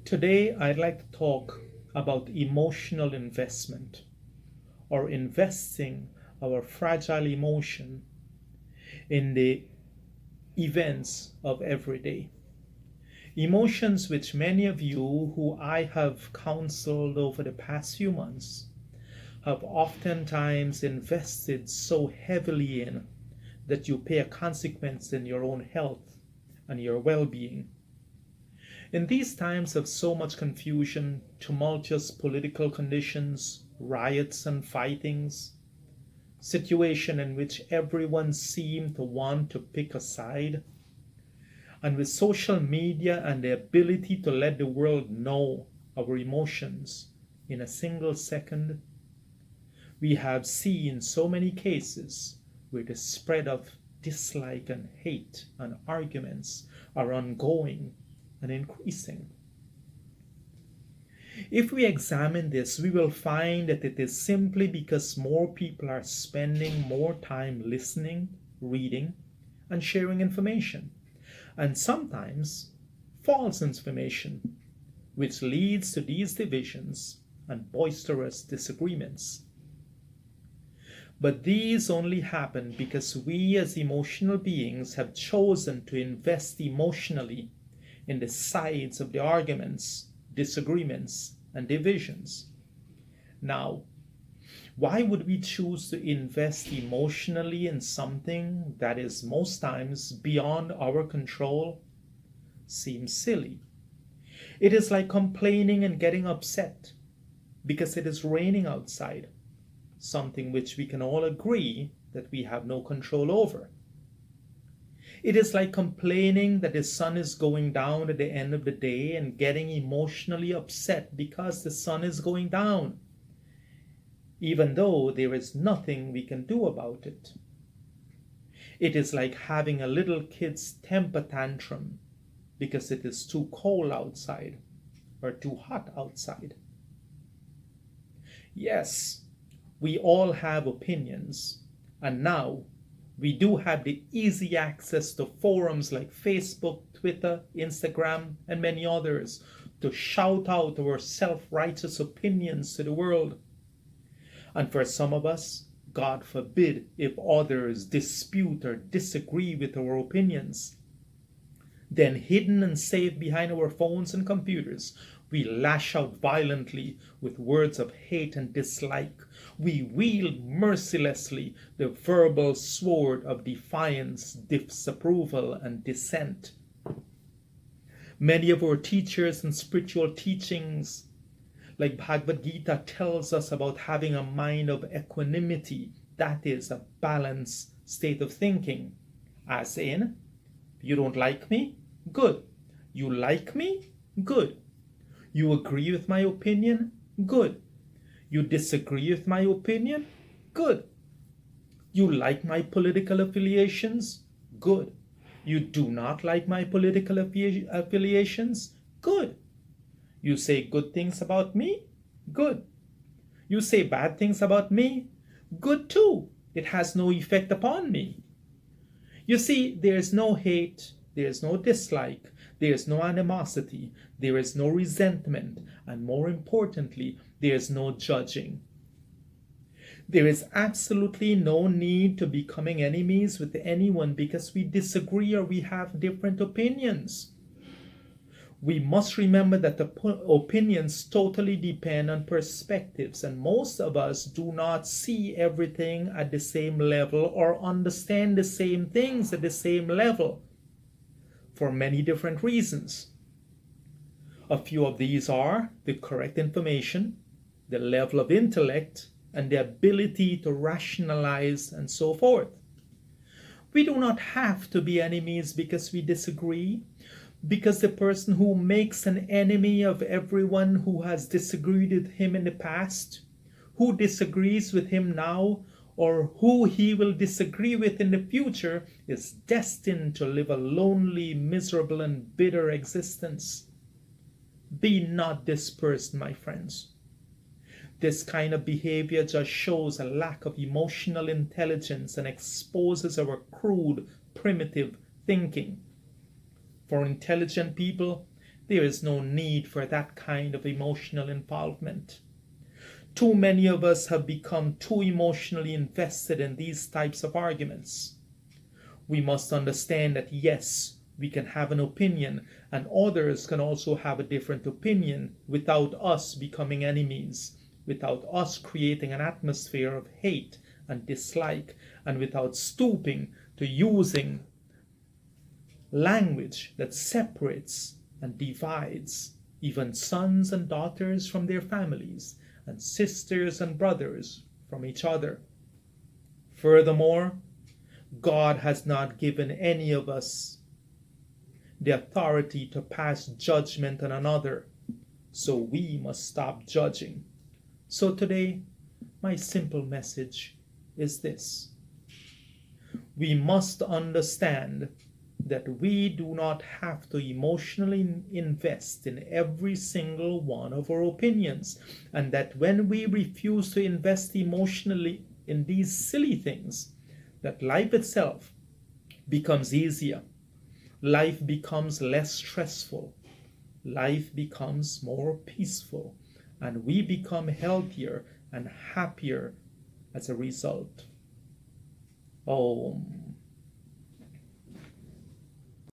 Today, I'd like to talk about emotional investment or investing our fragile emotion in the events of every day. Emotions which many of you who I have counseled over the past few months have oftentimes invested so heavily in that you pay a consequence in your own health and your well being. In these times of so much confusion, tumultuous political conditions, riots and fightings, situation in which everyone seemed to want to pick a side, and with social media and the ability to let the world know our emotions in a single second, we have seen so many cases where the spread of dislike and hate and arguments are ongoing and increasing. If we examine this, we will find that it is simply because more people are spending more time listening, reading, and sharing information, and sometimes false information, which leads to these divisions and boisterous disagreements. But these only happen because we as emotional beings have chosen to invest emotionally in the sides of the arguments, disagreements, and divisions. Now, why would we choose to invest emotionally in something that is most times beyond our control? Seems silly. It is like complaining and getting upset because it is raining outside, something which we can all agree that we have no control over. It is like complaining that the sun is going down at the end of the day and getting emotionally upset because the sun is going down, even though there is nothing we can do about it. It is like having a little kid's temper tantrum because it is too cold outside or too hot outside. Yes, we all have opinions, and now we do have the easy access to forums like Facebook, Twitter, Instagram, and many others to shout out our self-righteous opinions to the world. And for some of us, God forbid if others dispute or disagree with our opinions, then hidden and safe behind our phones and computers, we lash out violently with words of hate and dislike. We wield mercilessly the verbal sword of defiance, disapproval, and dissent. Many of our teachers and spiritual teachings, like Bhagavad Gita, tells us about having a mind of equanimity, that is, a balanced state of thinking. As in, you don't like me? Good. You like me? Good. You agree with my opinion? Good. You disagree with my opinion? Good. You like my political affiliations? Good. You do not like my political affiliations? Good. You say good things about me? Good. You say bad things about me? Good too. It has no effect upon me. You see, there is no hate, there is no dislike, there is no animosity, there is no resentment, and more importantly, there is no judging. There is absolutely no need to becoming enemies with anyone because we disagree or we have different opinions. We must remember that the opinions totally depend on perspectives, and most of us do not see everything at the same level or understand the same things at the same level for many different reasons. A few of these are the correct information, the level of intellect, and the ability to rationalize, and so forth. We do not have to be enemies because we disagree, because the person who makes an enemy of everyone who has disagreed with him in the past, who disagrees with him now, or who he will disagree with in the future, is destined to live a lonely, miserable, and bitter existence. Be not this person, my friends. This kind of behavior just shows a lack of emotional intelligence and exposes our crude, primitive thinking. For intelligent people, There is no need for that kind of emotional involvement. Too many of us have become too emotionally invested in these types of arguments. We must understand that yes, we can have an opinion, and others can also have a different opinion without us becoming enemies, without us creating an atmosphere of hate and dislike, and without stooping to using language that separates and divides even sons and daughters from their families, and sisters and brothers from each other. Furthermore, God has not given any of us the authority to pass judgment on another, so we must stop judging. So today, my simple message is this: we must understand that we do not have to emotionally invest in every single one of our opinions, and that when we refuse to invest emotionally in these silly things, that life itself becomes easier, life becomes less stressful, life becomes more peaceful, and we become healthier and happier as a result. Om.